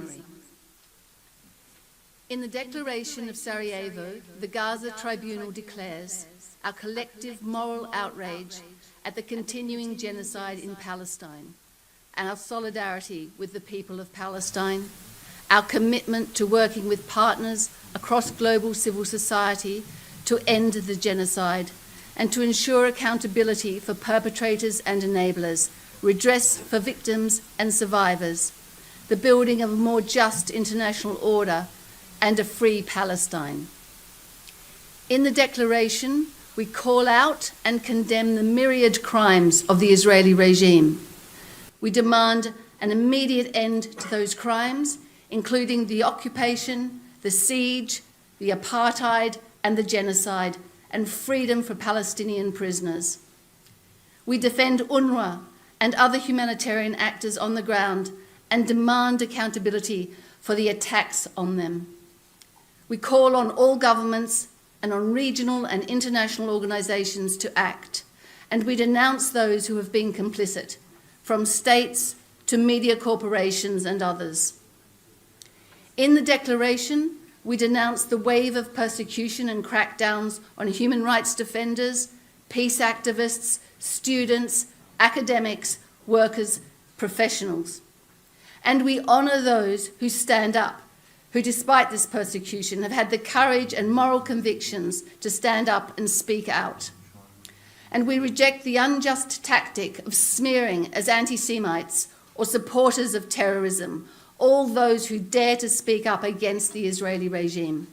summary. In the Declaration of Sarajevo, the Gaza Tribunal declares our collective moral outrage at the continuing genocide in Palestine, and our solidarity with the people of Palestine, our commitment to working with partners across global civil society to end the genocide and to ensure accountability for perpetrators and enablers, redress for victims and survivors, the building of a more just international order, and a free Palestine. In the Declaration, we call out and condemn the myriad crimes of the Israeli regime. We demand an immediate end to those crimes, including the occupation, the siege, the apartheid, and the genocide, and freedom for Palestinian prisoners. We defend UNRWA and other humanitarian actors on the ground and demand accountability for the attacks on them. We call on all governments and on regional and international organisations to act, and we denounce those who have been complicit, from states to media corporations and others. In the Declaration, we denounce the wave of persecution and crackdowns on human rights defenders, peace activists, students, academics, workers, professionals. And we honour those who stand up, who despite this persecution have had the courage and moral convictions to stand up and speak out. And we reject the unjust tactic of smearing as anti-Semites or supporters of terrorism all those who dare to speak up against the Israeli regime.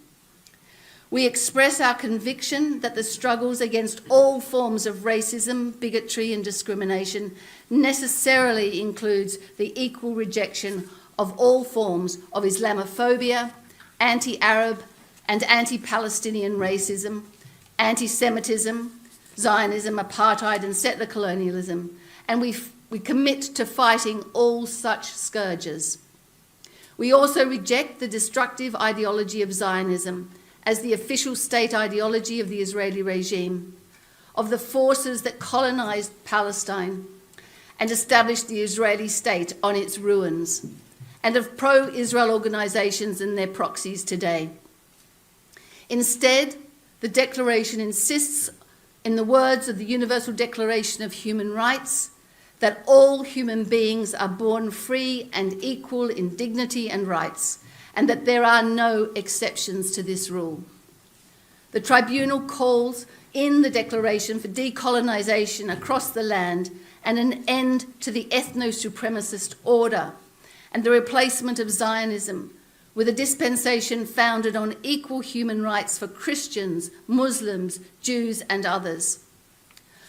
We express our conviction that the struggles against all forms of racism, bigotry and discrimination necessarily includes the equal rejection of all forms of Islamophobia, anti-Arab and anti-Palestinian racism, anti-Semitism, Zionism, apartheid and settler colonialism, and we commit to fighting all such scourges. We also reject the destructive ideology of Zionism as the official state ideology of the Israeli regime, of the forces that colonised Palestine and established the Israeli state on its ruins, and of pro-Israel organisations and their proxies today. Instead, the Declaration insists, in the words of the Universal Declaration of Human Rights, that all human beings are born free and equal in dignity and rights, and that there are no exceptions to this rule. The Tribunal calls in the Declaration for decolonisation across the land and an end to the ethno-supremacist order and the replacement of Zionism with a dispensation founded on equal human rights for Christians, Muslims, Jews and others.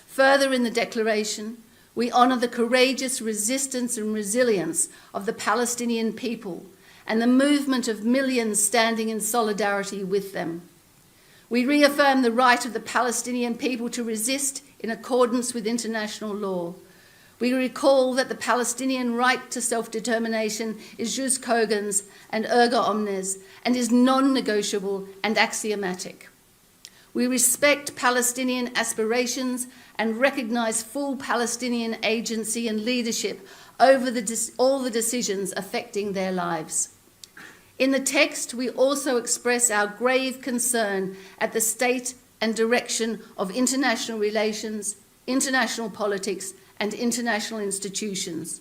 Further in the Declaration, we honour the courageous resistance and resilience of the Palestinian people and the movement of millions standing in solidarity with them. We reaffirm the right of the Palestinian people to resist in accordance with international law. We recall that the Palestinian right to self-determination is jus cogens and erga omnes and is non-negotiable and axiomatic. We respect Palestinian aspirations and recognise full Palestinian agency and leadership over all the decisions affecting their lives. In the text, we also express our grave concern at the state and direction of international relations, international politics, and international institutions,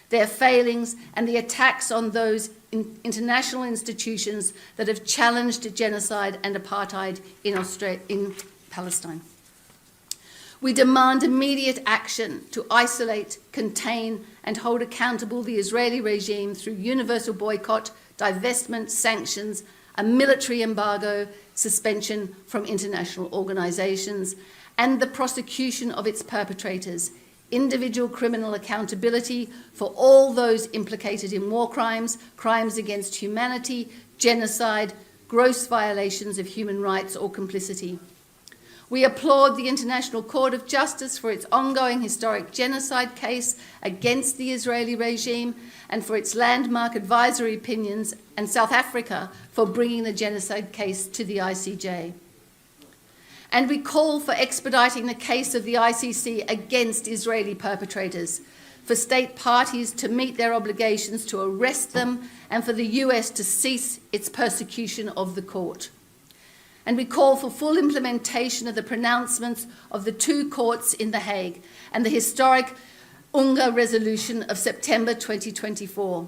their failings and the attacks on those international institutions that have challenged genocide and apartheid in Palestine. We demand immediate action to isolate, contain, and hold accountable the Israeli regime through universal boycott, divestment, sanctions, a military embargo, suspension from international organisations, and the prosecution of its perpetrators, individual criminal accountability for all those implicated in war crimes, crimes against humanity, genocide, gross violations of human rights or complicity. We applaud the International Court of Justice for its ongoing historic genocide case against the Israeli regime and for its landmark advisory opinions, and South Africa for bringing the genocide case to the ICJ. And we call for expediting the case of the ICC against Israeli perpetrators for state parties to meet their obligations to arrest them, and for the US to cease its persecution of the court. And we call for full implementation of the pronouncements of the two courts in The Hague and the historic UNGA resolution of September 2024.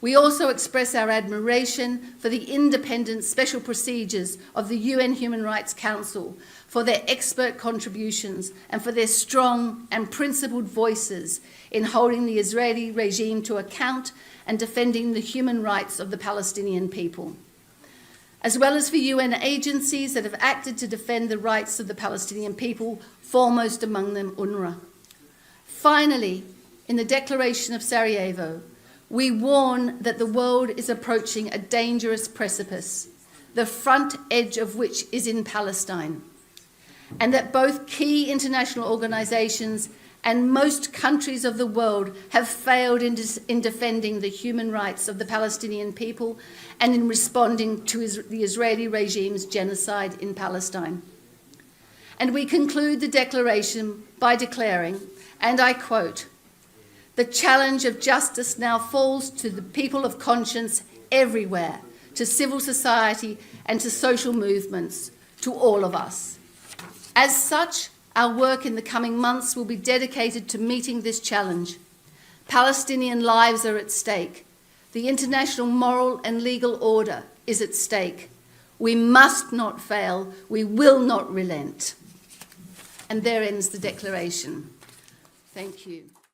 We also express our admiration for the independent special procedures of the UN Human Rights Council, for their expert contributions and for their strong and principled voices in holding the Israeli regime to account and defending the human rights of the Palestinian people, as well as for UN agencies that have acted to defend the rights of the Palestinian people, foremost among them UNRWA. Finally, in the Declaration of Sarajevo, we warn that the world is approaching a dangerous precipice, the front edge of which is in Palestine, and that both key international organisations and most countries of the world have failed in defending the human rights of the Palestinian people and in responding to the Israeli regime's genocide in Palestine. And we conclude the declaration by declaring, and I quote, "The challenge of justice now falls to the people of conscience everywhere, to civil society and to social movements, to all of us." As such, our work in the coming months will be dedicated to meeting this challenge. Palestinian lives are at stake. The international moral and legal order is at stake. We must not fail. We will not relent. And there ends the declaration. Thank you.